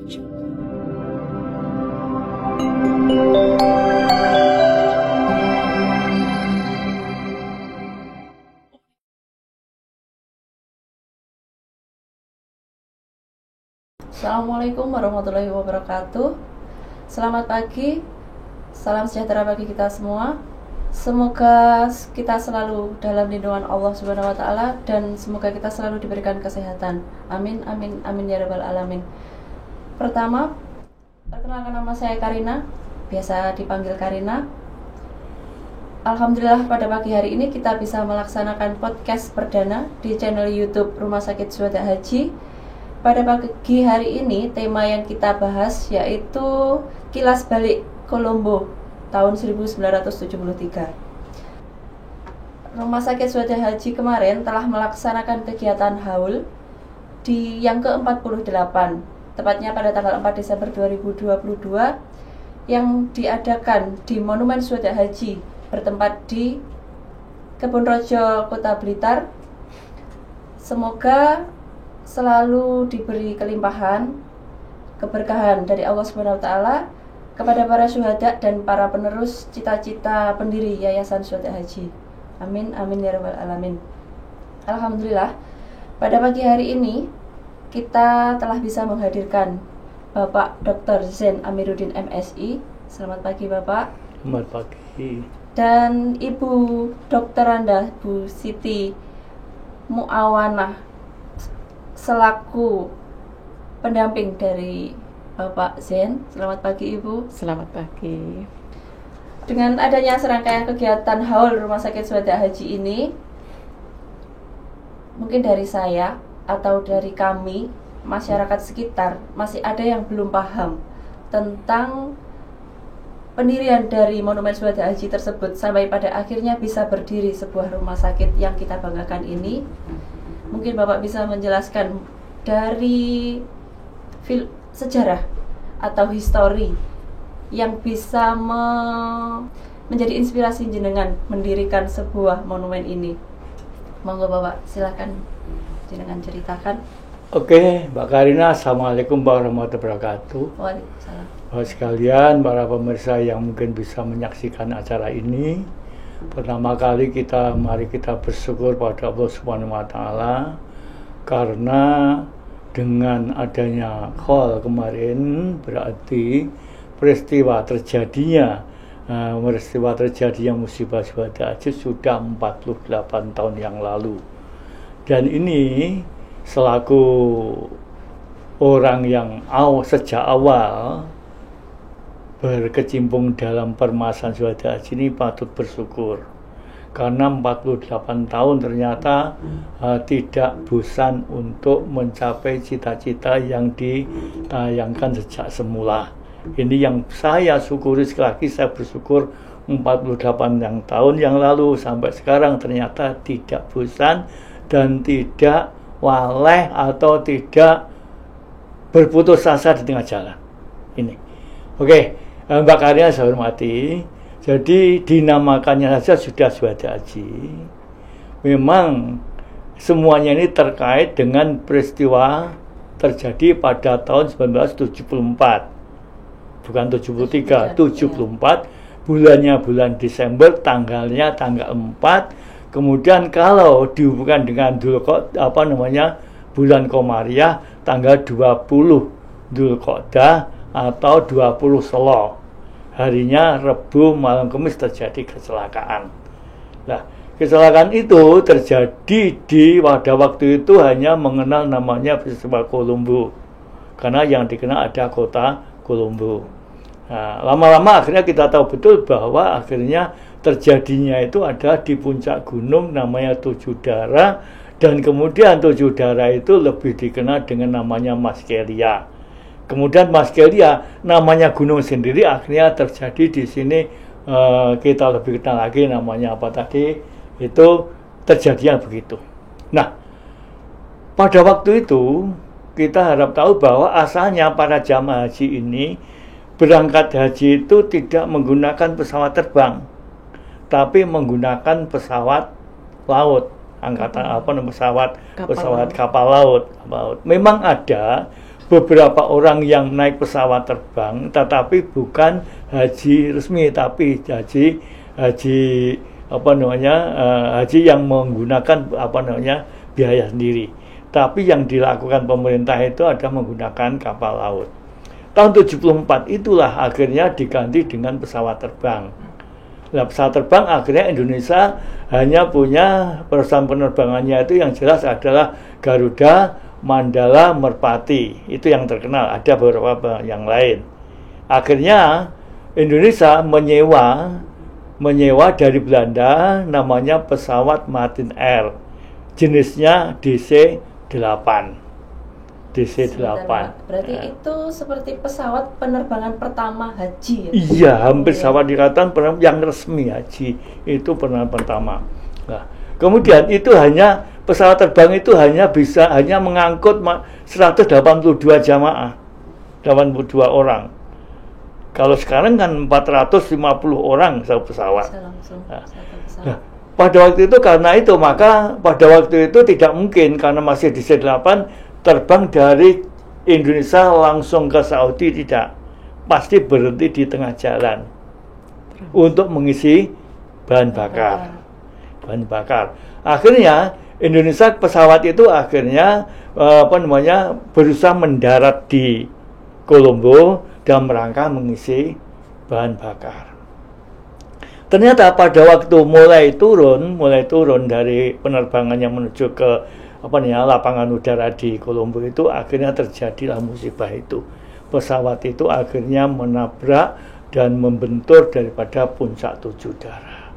Assalamualaikum warahmatullahi wabarakatuh. Selamat pagi, salam sejahtera bagi kita semua. Semoga kita selalu dalam lindungan Allah Subhanahu wa Ta'ala, dan semoga kita selalu diberikan kesehatan. Amin, amin, amin ya rabbal alamin. Pertama, perkenalkan, nama saya Karina, biasa dipanggil Karina. Alhamdulillah pada pagi hari ini kita bisa melaksanakan podcast perdana di channel YouTube Rumah Sakit Syuhada Haji. Pada pagi hari ini tema yang kita bahas yaitu kilas balik Kolombo tahun 1973. Rumah Sakit Syuhada Haji kemarin telah melaksanakan kegiatan haul di yang ke-48, tepatnya pada tanggal 4 Desember 2022, yang diadakan di Monumen Syuhada Haji bertempat di Kebonrojo, Kota Blitar. Semoga selalu diberi kelimpahan, keberkahan dari Allah Subhanahu wa Ta'ala kepada para syuhada dan para penerus cita-cita pendiri Yayasan Syuhada Haji. Amin, amin ya rabbal alamin. Alhamdulillah, pada pagi hari ini kita telah bisa menghadirkan Bapak Dr. Zain Amiruddin MSI. Selamat pagi Bapak. Selamat pagi. Dan Ibu Dr. Anda, Bu Siti Muawanah, selaku pendamping dari Bapak Zain. Selamat pagi Ibu. Selamat pagi. Dengan adanya serangkaian kegiatan haul Rumah Sakit Syuhada Haji ini, mungkin dari saya atau dari kami masyarakat sekitar masih ada yang belum paham tentang pendirian dari Monumen Syuhada Haji tersebut sampai pada akhirnya bisa berdiri sebuah rumah sakit yang kita banggakan ini. Mungkin Bapak bisa menjelaskan dari sejarah atau histori yang bisa menjadi inspirasi jenengan mendirikan sebuah monumen ini. Monggo Bapak, silakan jenengan ceritakan. Oke, Mbak Karina, Assalamualaikum warahmatullahi wabarakatuh. Waalaikumsalam. Bapak sekalian, para pemirsa yang mungkin bisa menyaksikan acara ini, pertama kali mari kita bersyukur pada Allah Subhanahu wa Ta'ala, karena dengan adanya haul kemarin berarti peristiwa terjadinya musibah Syuhada Haji sudah 48 tahun yang lalu. Dan ini selaku orang yang sejak awal berkecimpung dalam permasalahan Syuhada Haji ini patut bersyukur, karena 48 tahun ternyata tidak bosan untuk mencapai cita-cita yang ditayangkan sejak semula. Ini yang saya syukuri, sekali lagi saya bersyukur 48 tahun yang lalu sampai sekarang ternyata tidak bosan dan tidak waleh atau tidak berputus asa di tengah jalan. Ini. Oke, Mbak Karina saya hormati. Jadi dinamakannya saja sudah Syuhada Haji. Memang semuanya ini terkait dengan peristiwa terjadi pada tahun 1974. Bukan 73, 74. Bulannya bulan Desember, tanggalnya tanggal 4. Kemudian kalau dihubungkan dengan bulan Komariah, tanggal 20 Dzulqa'dah atau 20 Shawwal. Harinya Rebu, malam Kamis terjadi kecelakaan. Nah, kecelakaan itu terjadi pada waktu itu hanya mengenal namanya peristiwa Kolombo, karena yang dikenal ada kota Kolombo. Nah, lama-lama akhirnya kita tahu betul bahwa akhirnya terjadinya itu ada di puncak gunung namanya Tujuh Darah, dan kemudian Tujuh Darah itu lebih dikenal dengan namanya Maskelia. Kemudian Maskelia, namanya gunung sendiri, akhirnya terjadi di sini. Kita lebih kenal lagi namanya apa tadi, itu terjadinya begitu. Nah, pada waktu itu kita harap tahu bahwa asalnya para jamaah haji ini berangkat haji itu tidak menggunakan pesawat terbang, tapi menggunakan pesawat laut, pesawat kapal laut. Memang ada beberapa orang yang naik pesawat terbang, tetapi bukan haji resmi, tapi haji haji yang menggunakan biaya sendiri. Tapi yang dilakukan pemerintah itu adalah menggunakan kapal laut. Tahun 74 itulah akhirnya diganti dengan pesawat terbang. Nah, pesawat terbang akhirnya Indonesia hanya punya perusahaan penerbangannya itu yang jelas adalah Garuda, Mandala, Merpati. Itu yang terkenal, ada beberapa yang lain. Akhirnya Indonesia menyewa dari Belanda namanya pesawat Martin Air. Jenisnya DC-8. Berarti itu seperti pesawat penerbangan pertama haji ya? Iya, hampir sama dikatakan yang resmi haji itu penerbangan pertama. Nah, kemudian itu hanya pesawat terbang itu hanya mengangkut 182 jamaah, 82 orang. Kalau sekarang kan 450 orang satu pesawat. Nah, pada waktu itu maka pada waktu itu tidak mungkin karena masih DC-8 terbang dari Indonesia langsung ke Saudi, tidak. Pasti berhenti di tengah jalan untuk mengisi bahan bakar. Akhirnya Indonesia pesawat itu akhirnya berusaha mendarat di Kolombo dalam rangka mengisi bahan bakar. Ternyata pada waktu mulai turun dari penerbangannya menuju ke lapangan udara di Kolombo itu, akhirnya terjadilah musibah itu. Pesawat itu akhirnya menabrak dan membentur daripada puncak 7 darah.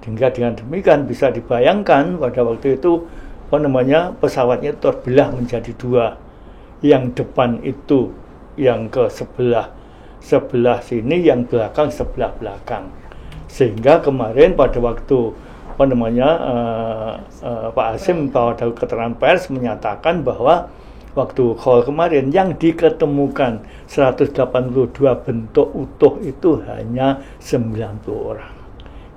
Hingga dengan demikian bisa dibayangkan pada waktu itu pesawatnya terbelah menjadi 2. Yang depan itu yang ke sebelah sini, yang belakang sebelah belakang. Sehingga kemarin pada waktu Pak Hasyim pada keterangan pers menyatakan bahwa waktu call kemarin yang diketemukan 182 bentuk utuh itu hanya 90 orang.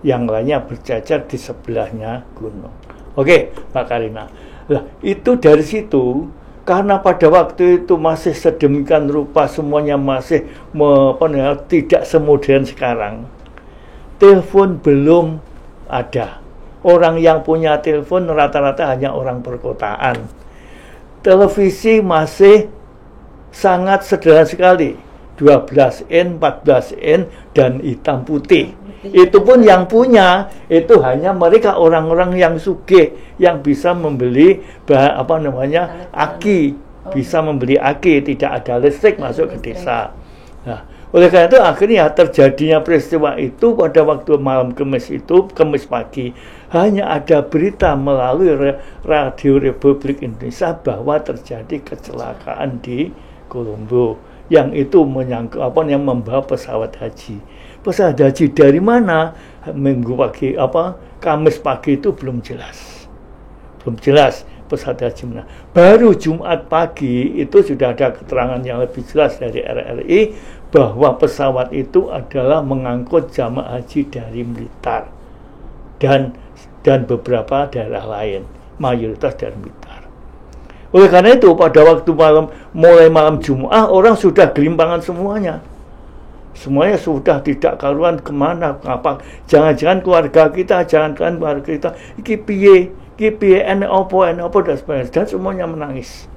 Yang lainnya berjajar di sebelahnya gunung. Oke, Mbak Karina. Nah, itu dari situ karena pada waktu itu masih sedemikian rupa, semuanya masih tidak semodern sekarang. Telepon belum ada. Orang yang punya telepon rata-rata hanya orang perkotaan. Televisi masih sangat sederhana sekali. 12 in, 14 in, dan hitam putih. Itu pun yang punya itu hanya mereka orang-orang yang sugih, yang bisa membeli aki, bisa membeli aki, tidak ada listrik masuk ke desa. Nah, oleh karena itu akhirnya terjadinya peristiwa itu pada waktu malam Kamis pagi, hanya ada berita melalui Radio Republik Indonesia bahwa terjadi kecelakaan di Kolombo, yang itu menyangkut yang membawa pesawat haji. Pesawat haji dari mana? Kamis pagi itu belum jelas pesawat haji mana. Baru Jumat pagi itu sudah ada keterangan yang lebih jelas dari RRI bahwa pesawat itu adalah mengangkut jamaah haji dari Blitar dan beberapa daerah lain, mayoritas dari Blitar. Oleh karena itu pada waktu mulai malam Jumat orang sudah gelimpangan semuanya sudah tidak karuan kemana, jangan-jangan keluarga kita, iki piye opo dan sebagainya, dan semuanya menangis.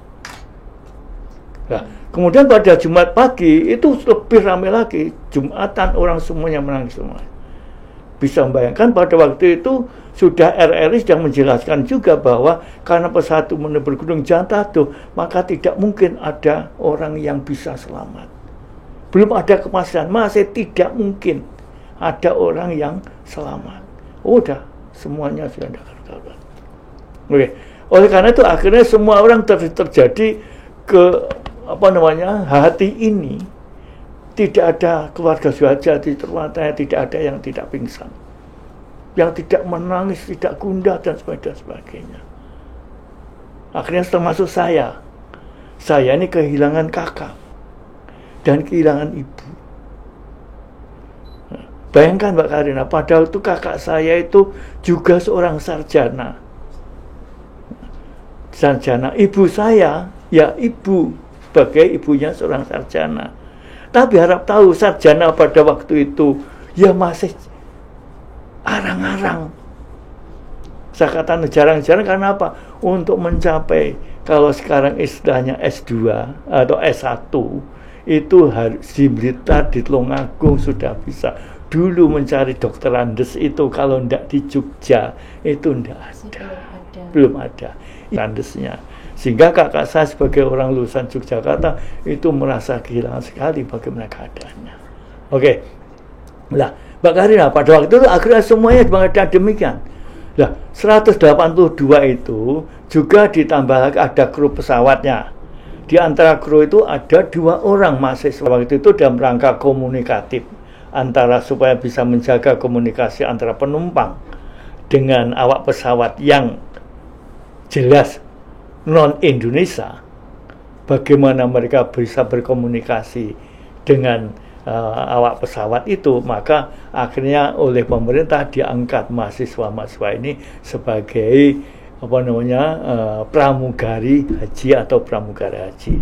Nah, kemudian pada Jumat pagi itu lebih ramai lagi, Jumatan orang semuanya menangis semua. Bisa membayangkan pada waktu itu sudah RRI sedang menjelaskan juga bahwa karena pesawat itu bergunung jatuh, maka tidak mungkin ada orang yang bisa selamat. Belum ada kepastian, masih tidak mungkin ada orang yang selamat. Udah, semuanya sudah ada karuan. Oke. Oleh karena itu akhirnya semua orang terjadi hati ini. Tidak ada keluarga saja tidak ada yang tidak pingsan, yang tidak menangis, tidak gundah dan sebagainya. Akhirnya termasuk saya ini kehilangan kakak dan kehilangan ibu. Bayangkan Mbak Karina, pada waktu kakak saya itu juga seorang sarjana. Ibu saya, ya ibu sebagai ibunya seorang sarjana. Tapi harap tahu sarjana pada waktu itu ya masih arang-arang. Saya katakan jarang-jarang karena apa? Untuk mencapai, kalau sekarang istilahnya S2 atau S1, itu harus di Blitar, di Tulungagung sudah bisa. Dulu mencari dokter Andes itu kalau tidak di Jogja itu tidak ada. Belum ada Andesnya. Sehingga kakak saya sebagai orang lulusan Yogyakarta itu merasa kehilangan sekali bagaimana keadaannya. Oke. Nah, Mbak Karina pada waktu itu akhirnya semuanya demikian. Nah, 182 itu juga ditambah lagi ada kru pesawatnya. Di antara kru itu ada 2 orang mahasiswa waktu itu dalam rangka komunikatif, antara supaya bisa menjaga komunikasi antara penumpang dengan awak pesawat yang jelas non-Indonesia, bagaimana mereka bisa berkomunikasi dengan awak pesawat itu. Maka akhirnya oleh pemerintah diangkat mahasiswa-mahasiswa ini sebagai pramugari haji atau pramugari haji.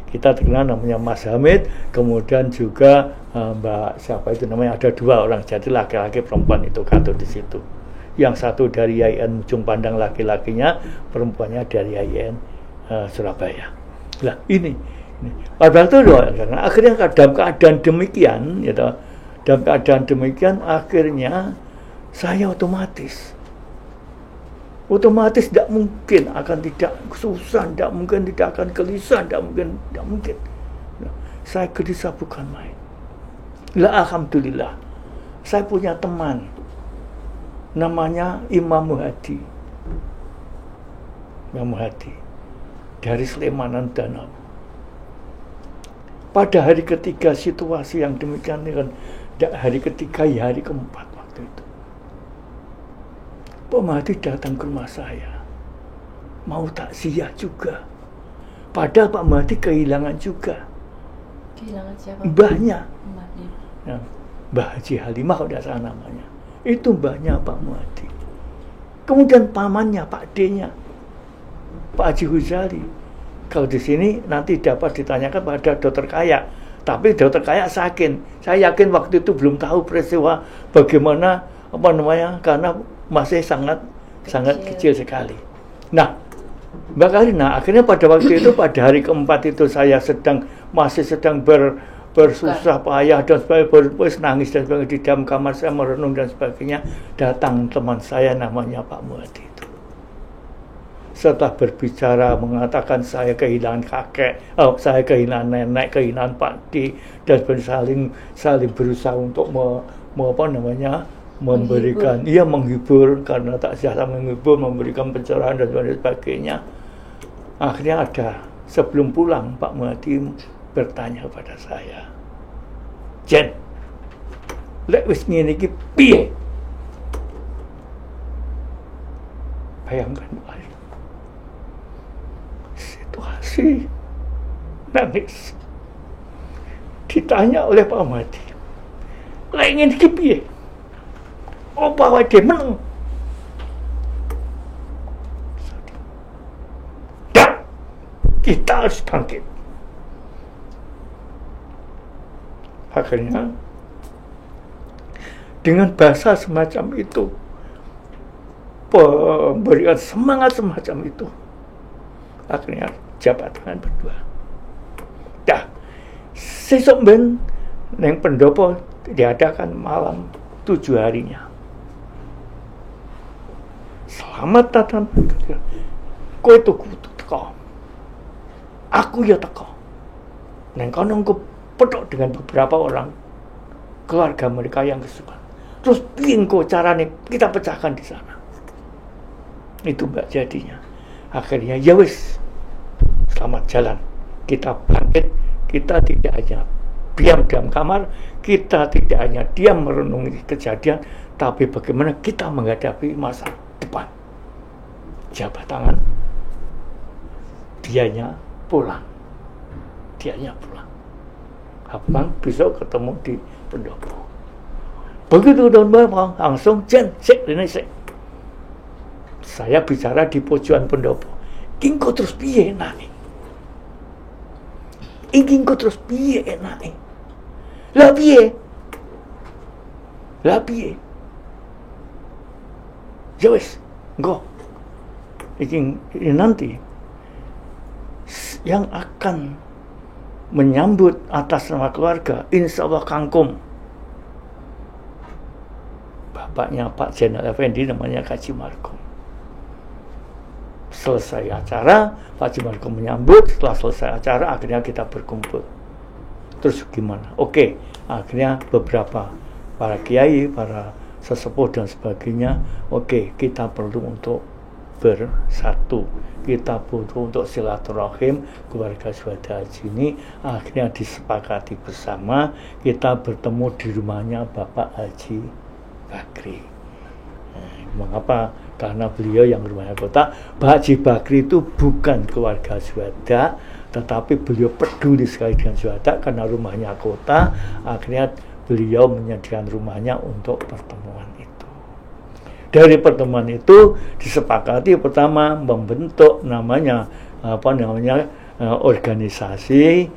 Kita terkenal namanya Mas Hamid, kemudian juga Mbak siapa itu namanya, ada 2 orang, jadi laki-laki perempuan itu katut di situ. Yang satu dari IAIN Ujung Pandang laki-lakinya, perempuannya dari IAIN Surabaya. Nah ini pada waktu itu karena akhirnya dalam keadaan demikian, gitu, dalam keadaan demikian akhirnya saya otomatis tidak mungkin akan tidak susah, tidak mungkin tidak akan gelisah, tidak mungkin. Nah, saya gelisah bukan main. Lah alhamdulillah, saya punya teman namanya Imam Muhadi dari Slemanan Danau. Pada hari ketiga situasi yang demikian kan, hari ketiga ya hari keempat waktu itu, Pak Mahdi datang ke rumah saya, mau takziah juga. Padahal Pak Mahdi kehilangan juga. Kehilangan siapa? Mbahnya. Ya. Mbah Haji Halimah kalau tidak salah namanya. Itu mbahnya Pak Mahdi. Kemudian pamannya, Pak D-nya, Pak Haji Huzali. Kalau di sini nanti dapat ditanyakan pada dokter Kaya. Tapi dokter Kaya sakit. Saya yakin waktu itu belum tahu peristiwa bagaimana karena masih sangat kecil sekali. Nah, Mbak Karina, akhirnya pada waktu itu pada hari keempat itu saya masih sedang bersusah payah dan sebagainya, nangis dan sebagainya di dalam kamar saya merenung dan sebagainya. Datang teman saya namanya Pak Muhadi itu. Setelah berbicara mengatakan saya kehilangan kakek, saya kehilangan nenek, kehilangan Pak D, dan saling berusaha untuk memberikan, menghibur karena tak siasa menghibur, memberikan pencerahan dan sebagainya. Akhirnya sebelum pulang Pak Muhadi bertanya kepada saya, Jen, lek wis ngene iki piye? Bayangkan situasi nangis. Ditanya oleh Pak Muhadi, lek ngene iki piye? Apa wae meneng? Kita harus bangkit. Akhirnya dengan bahasa semacam itu, pemberian semangat semacam itu, akhirnya jabat tangan berdua. Dah, sesuk ben neng pendopo diadakan malam 7 harinya. Selamat datang. Kowe tuku teko. Aku ya teko. Neng kono engko pedok dengan beberapa orang keluarga mereka yang kesukaan. Terus piye engko carane kita pecahkan di sana. Itu Mbak jadinya. Akhirnya ya wis. Selamat jalan. Kita bangkit, kita tidak hanya diam dalam kamar, kita tidak hanya diam merenungi kejadian, tapi bagaimana kita menghadapi masa depan. Jabat tangan, dianya pulang. Abang besok ketemu di pendopo. Begitu Don Bapak langsung ini. Saya bicara di pojokan pendopo. Kingko terus piye nani? Iki engko terus piye enake? Lah piye? Ya wis, engko. Ini nanti yang akan menyambut atas nama keluarga, insya Allah kangkum. Bapaknya Pak Zainal Effendi namanya Kaji Markom. Selesai acara, Pak Haji Markom menyambut. Setelah selesai acara, akhirnya kita berkumpul. Terus gimana? Oke, akhirnya beberapa para kiai, para sesepuh dan sebagainya, oke, kita perlu untuk bersatu, kita butuh untuk silaturahim keluarga syuhada haji ini. Akhirnya disepakati bersama, kita bertemu di rumahnya Bapak Haji Bakri. Mengapa? Karena beliau yang rumahnya kota. Pak Haji Bakri itu bukan keluarga syuhada, tetapi beliau peduli sekali dengan syuhada karena rumahnya kota. Akhirnya beliau menyediakan rumahnya untuk pertemuan itu. Dari pertemuan itu disepakati pertama membentuk organisasi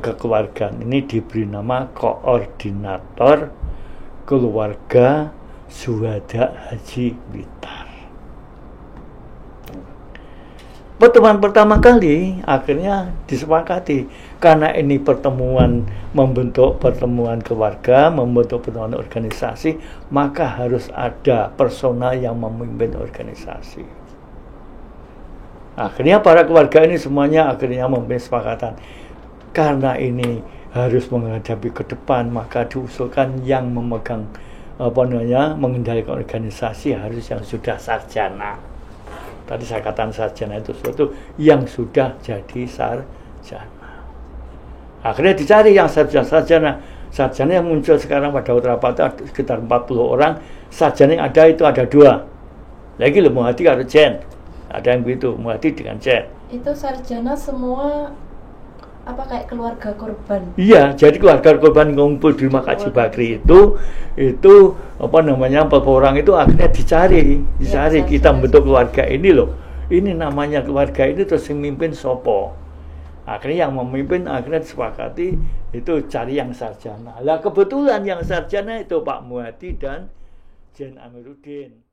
kekeluargaan. Ini diberi nama Koordinator Keluarga Syuhada Haji Blitar. Pertemuan pertama kali akhirnya disepakati karena ini pertemuan membentuk pertemuan keluarga, membentuk pertemuan organisasi, maka harus ada personal yang memimpin organisasi. Akhirnya para keluarga ini semuanya akhirnya mempunyai kesepakatan. Karena ini harus menghadapi ke depan, maka diusulkan yang memegang mengendalikan organisasi harus yang sudah sarjana. Tadi saya katakan sarjana itu sesuatu yang sudah jadi sarjana. Akhirnya dicari yang sarjana. Sarjana yang muncul sekarang pada Uttarapada sekitar 40 orang. Sarjana yang ada itu ada 2. Lagi Muhadi ada Jen. Ada yang begitu, Muhadi dengan Jen. Itu sarjana semua apa kayak keluarga korban? Iya, jadi keluarga korban ngumpul di rumah Kaji Bakri itu orang itu akhirnya dicari ya, kita membentuk keluarga ini loh. Ini namanya keluarga ini, terus yang memimpin sopo. Akhirnya yang memimpin akhirnya disepakati itu cari yang sarjana. Lah kebetulan yang sarjana itu Pak Muhadi dan Jen Amiruddin.